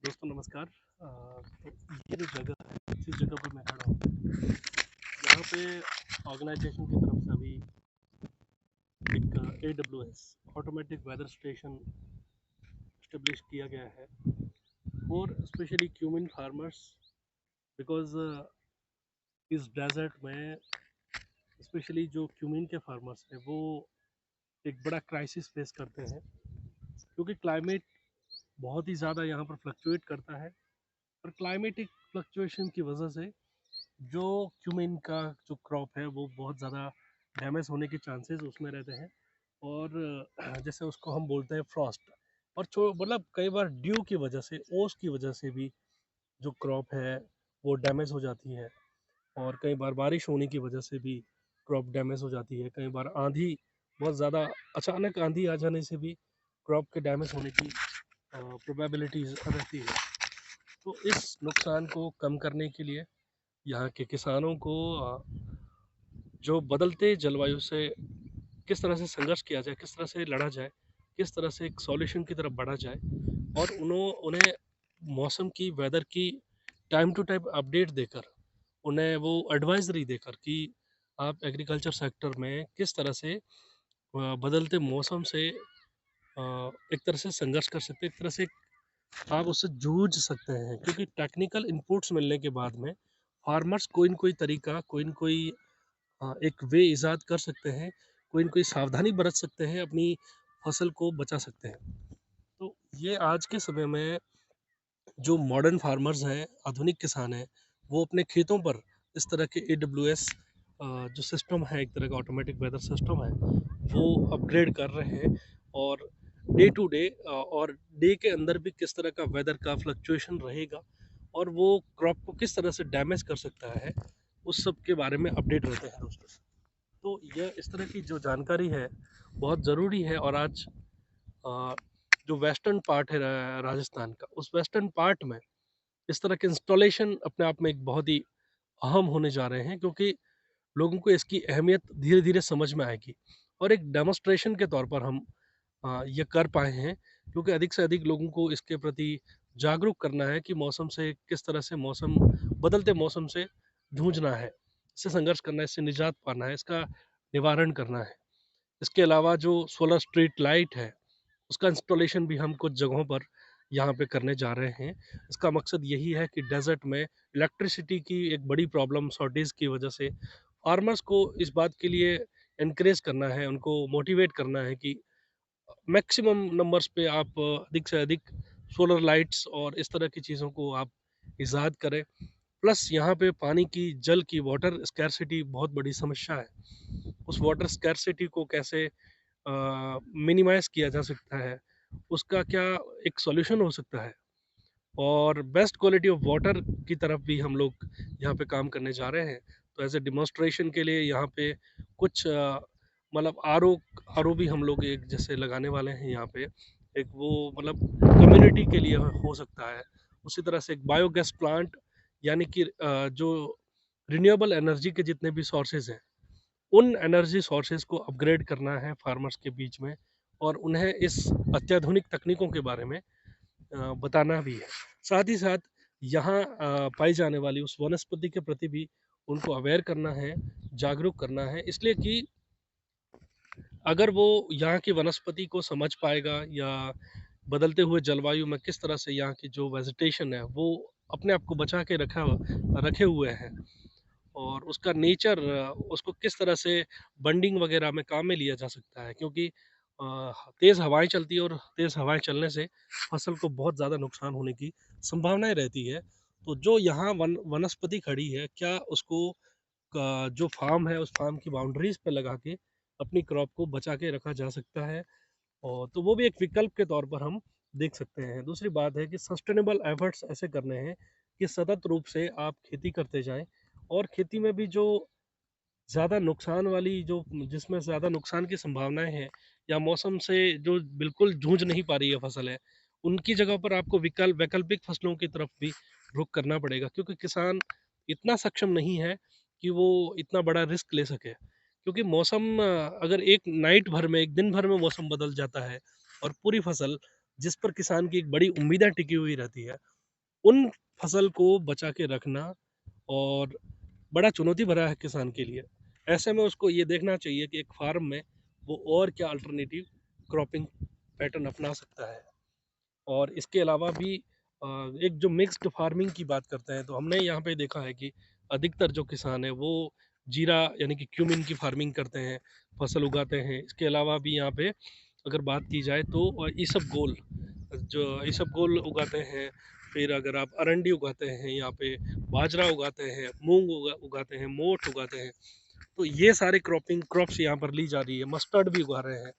दोस्तों नमस्कार। तो ये जो जगह है, जिस जगह पर मैं खड़ा हूँ, यहाँ पे ऑर्गेनाइजेशन की तरफ से अभी एक AWS automatic weather station establish किया गया है और स्पेशली क्यूमिन फार्मर्स, बिकॉज इस डेजर्ट में स्पेशली जो क्यूमिन के फार्मर्स हैं वो एक बड़ा क्राइसिस फेस करते हैं, क्योंकि क्लाइमेट बहुत ही ज़्यादा यहाँ पर फ्लक्चुएट करता है और क्लाइमेटिक फ्लक्चुएशन की वजह से जो क्यूमिन का जो क्रॉप है वो बहुत ज़्यादा डैमेज होने के चांसेस उसमें रहते हैं। और जैसे उसको हम बोलते हैं फ्रॉस्ट, और मतलब कई बार ड्यू की वजह से, ओस की वजह से भी जो क्रॉप है वो डैमेज हो जाती है। और कई बार बारिश होने की वजह से भी क्रॉप डैमेज हो जाती है। कई बार आंधी, बहुत ज़्यादा अचानक आंधी आ जाने से भी क्रॉप के डैमेज होने की प्रोबेबिलिटीज रहती है। तो इस नुकसान को कम करने के लिए यहाँ के किसानों को जो बदलते जलवायु से किस तरह से संघर्ष किया जाए, किस तरह से लड़ा जाए, किस तरह से एक सॉल्यूशन की तरफ बढ़ा जाए, और उन्हें मौसम की, वेदर की टाइम टू टाइम अपडेट देकर, उन्हें वो एडवाइजरी देकर कि आप एग्रीकल्चर सेक्टर में किस तरह से बदलते मौसम से एक तरह से संघर्ष कर सकते हैं, एक तरह से आप उससे जूझ सकते हैं। क्योंकि टेक्निकल इनपुट्स मिलने के बाद में फार्मर्स कोई न कोई तरीका, कोई न कोई एक वे ईज़ाद कर सकते हैं, कोई न कोई सावधानी बरत सकते हैं, अपनी फसल को बचा सकते हैं। तो ये आज के समय में जो मॉडर्न फार्मर्स हैं, आधुनिक किसान हैं, वो अपने खेतों पर इस तरह के AWS जो सिस्टम है, एक तरह का ऑटोमेटिक वेदर सिस्टम है, वो अपग्रेड कर रहे हैं। और डे टू डे और डे के अंदर भी किस तरह का वेदर का फ्लक्चुएशन रहेगा और वो क्रॉप को किस तरह से डैमेज कर सकता है, उस सब के बारे में अपडेट रहते हैं दोस्तों। तो यह इस तरह की जो जानकारी है बहुत ज़रूरी है। और आज अ, जो वेस्टर्न पार्ट है राजस्थान का, उस वेस्टर्न पार्ट में इस तरह के इंस्टॉलेशन अपने आप में एक बहुत ही अहम होने जा रहे हैं, क्योंकि लोगों को इसकी अहमियत धीरे धीरे समझ में आएगी। और एक डेमोन्स्ट्रेशन के तौर पर हम ये कर पाए हैं, क्योंकि अधिक से अधिक लोगों को इसके प्रति जागरूक करना है कि मौसम से किस तरह से, मौसम, बदलते मौसम से जूझना है, इससे संघर्ष करना है, इससे निजात पाना है, इसका निवारण करना है। इसके अलावा जो सोलर स्ट्रीट लाइट है, उसका इंस्टॉलेशन भी हम कुछ जगहों पर यहाँ पे करने जा रहे हैं। इसका मकसद यही है कि डेज़र्ट में इलेक्ट्रिसिटी की एक बड़ी प्रॉब्लम, शॉर्टेज की वजह से फार्मर्स को इस बात के लिए एनकरेज करना है, उनको मोटिवेट करना है कि मैक्सिमम नंबर्स पे आप अधिक से अधिक सोलर लाइट्स और इस तरह की चीज़ों को आप ईज़ाद करें। प्लस यहाँ पे पानी की, जल की, वाटर स्कैरसिटी बहुत बड़ी समस्या है। उस वाटर स्कैरसिटी को कैसे मिनिमाइज़ किया जा सकता है, उसका क्या एक सॉल्यूशन हो सकता है। और बेस्ट क्वालिटी ऑफ वाटर की तरफ भी हम लोग यहाँ पे काम करने जा रहे हैं। तो एज़ अ डेमोन्स्ट्रेशन के लिए यहाँ पे कुछ मतलब आरओ भी हम लोग एक जैसे लगाने वाले हैं यहाँ पे। एक वो मतलब कम्युनिटी के लिए हो सकता है। उसी तरह से एक बायोगैस प्लांट, यानी कि जो रिन्यूएबल एनर्जी के जितने भी सोर्सेज़ हैं, उन एनर्जी सोर्सेज़ को अपग्रेड करना है फार्मर्स के बीच में, और उन्हें इस अत्याधुनिक तकनीकों के बारे में बताना भी है। साथ ही साथ यहाँ पाई जाने वाली उस वनस्पति के प्रति भी उनको अवेयर करना है, जागरूक करना है, इसलिए कि अगर वो यहाँ की वनस्पति को समझ पाएगा, या बदलते हुए जलवायु में किस तरह से यहाँ की जो वेजिटेशन है वो अपने आप को बचा के रखे हुए हैं, और उसका नेचर, उसको किस तरह से बंडिंग वगैरह में काम में लिया जा सकता है। क्योंकि तेज़ हवाएँ चलती है, और तेज़ हवाएँ चलने से फसल को बहुत ज़्यादा नुकसान होने की संभावनाएँ रहती है। तो जो यहाँ वनस्पति खड़ी है, क्या उसको जो फार्म है, उस फार्म की बाउंड्रीज़ पे लगा के अपनी क्रॉप को बचा के रखा जा सकता है। और तो वो भी एक विकल्प के तौर पर हम देख सकते हैं। दूसरी बात है कि सस्टेनेबल एफर्ट्स ऐसे करने हैं कि सतत रूप से आप खेती करते जाएँ, और खेती में भी जो ज़्यादा नुकसान वाली, जो जिसमें ज़्यादा नुकसान की संभावनाएँ हैं, या मौसम से जो बिल्कुल जूझ नहीं पा रही है फसल है, उनकी जगह पर आपको वैकल्पिक फसलों की तरफ भी रुख करना पड़ेगा, क्योंकि किसान इतना सक्षम नहीं है कि वो इतना बड़ा रिस्क ले सके। क्योंकि मौसम अगर एक नाइट भर में, एक दिन भर में मौसम बदल जाता है, और पूरी फसल जिस पर किसान की एक बड़ी उम्मीदें टिकी हुई रहती है, उन फसल को बचा के रखना और बड़ा चुनौती भरा है किसान के लिए। ऐसे में उसको ये देखना चाहिए कि एक फार्म में वो और क्या अल्टरनेटिव क्रॉपिंग पैटर्न अपना सकता है। और इसके अलावा भी एक जो मिक्स्ड फार्मिंग की बात करते हैं, तो हमने यहाँ पे देखा है कि अधिकतर जो किसान है वो जीरा यानी कि क्यूमिन की फार्मिंग करते हैं, फसल उगाते हैं। इसके अलावा भी यहाँ पे अगर बात की जाए तो इसबगोल, जो इसबगोल उगाते हैं। फिर अगर आप अरंडी उगाते हैं, यहाँ पे बाजरा उगाते हैं, मूंग उगाते हैं, मोठ उगाते हैं। तो ये सारे क्रॉप्स यहाँ पर ली जा रही है। मस्टर्ड भी उगा रहे हैं।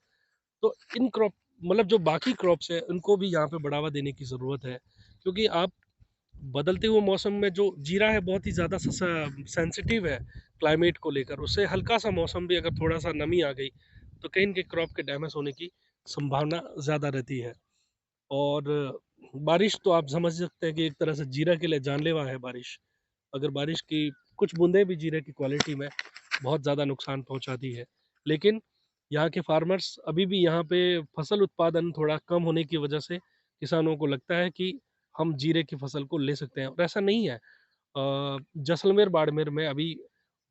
तो इन क्रॉप मतलब जो बाकी क्रॉप्स है उनको भी यहाँ पे बढ़ावा देने की ज़रूरत है, क्योंकि आप बदलते हुए मौसम में जो जीरा है बहुत ही ज़्यादा सेंसिटिव है क्लाइमेट को लेकर। उससे हल्का सा मौसम भी अगर थोड़ा सा नमी आ गई तो कहीं इनके क्रॉप के डैमेज होने की संभावना ज़्यादा रहती है। और बारिश तो आप समझ सकते हैं कि एक तरह से जीरा के लिए जानलेवा है बारिश। अगर बारिश की कुछ बूंदें भी जीरे की क्वालिटी में बहुत ज़्यादा नुकसान पहुंचाती है। लेकिन यहाँ के फार्मर्स अभी भी यहाँ पे फसल उत्पादन थोड़ा कम होने की वजह से किसानों को लगता है कि हम जीरे की फसल को ले सकते हैं, और ऐसा नहीं है। जैसलमेर बाड़मेर में अभी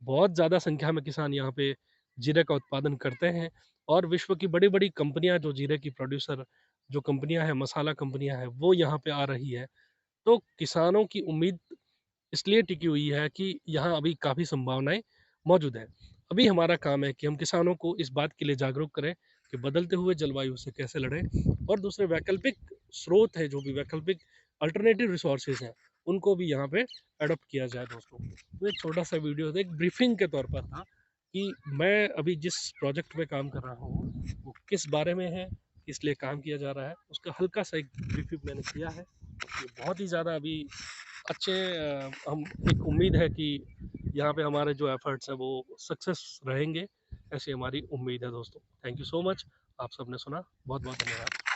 बहुत ज़्यादा संख्या में किसान यहाँ पे जीरे का उत्पादन करते हैं। और विश्व की बड़ी बड़ी कंपनियां, जो जीरे की प्रोड्यूसर जो कंपनियां हैं, मसाला कंपनियां हैं, वो यहाँ पे आ रही है। तो किसानों की उम्मीद इसलिए टिकी हुई है कि यहाँ अभी काफ़ी संभावनाएं मौजूद हैं। अभी हमारा काम है कि हम किसानों को इस बात के लिए जागरूक करें कि बदलते हुए जलवायु से कैसे लड़ें, और दूसरे वैकल्पिक स्रोत है, जो भी वैकल्पिक अल्टरनेटिव रिसोर्सेज हैं, उनको भी यहाँ पे अडोप्ट किया जाए दोस्तों। तो एक छोटा सा वीडियो था, एक ब्रीफिंग के तौर पर था कि मैं अभी जिस प्रोजेक्ट पे काम कर रहा हूँ वो किस बारे में है, किस लिए काम किया जा रहा है, उसका हल्का सा एक ब्रीफिंग मैंने किया है। ये बहुत ही ज़्यादा अभी अच्छे हम एक उम्मीद है कि यहाँ पे हमारे जो एफर्ट्स हैं वो सक्सेस रहेंगे, ऐसी हमारी उम्मीद है दोस्तों। Thank you so much. आप सबने सुना, बहुत बहुत धन्यवाद।